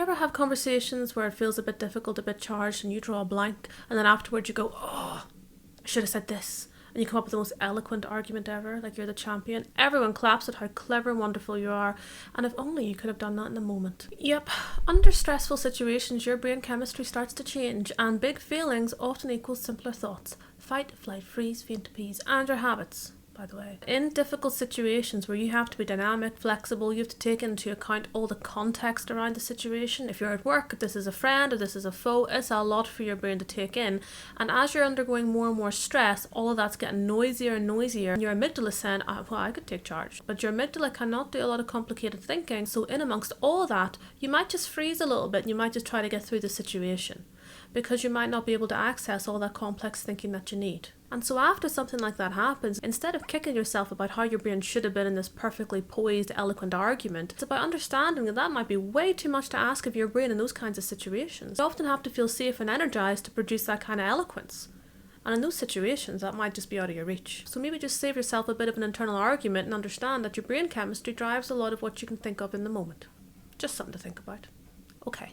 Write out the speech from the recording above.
Do you ever have conversations where it feels a bit difficult, a bit charged, and you draw a blank, and then afterwards you go, oh, I should have said this, and you come up with the most eloquent argument ever, like you're the champion. Everyone claps at how clever and wonderful you are, and if only you could have done that in the moment. Yep, under stressful situations your brain chemistry starts to change, and big feelings often equals simpler thoughts. Fight, flight, freeze, faint, appease, and your habits, by the way. In difficult situations where you have to be dynamic, flexible, you have to take into account all the context around the situation. If you're at work, if this is a friend, if this is a foe, it's a lot for your brain to take in. And as you're undergoing more and more stress, all of that's getting noisier and noisier. And your amygdala is saying, well, I could take charge. But your amygdala cannot do a lot of complicated thinking. So in amongst all that, you might just freeze a little bit and you might just try to get through the situation, because you might not be able to access all that complex thinking that you need. And so after something like that happens, instead of kicking yourself about how your brain should have been in this perfectly poised, eloquent argument, it's about understanding that that might be way too much to ask of your brain in those kinds of situations. You often have to feel safe and energized to produce that kind of eloquence. And in those situations, that might just be out of your reach. So maybe just save yourself a bit of an internal argument and understand that your brain chemistry drives a lot of what you can think of in the moment. Just something to think about. Okay.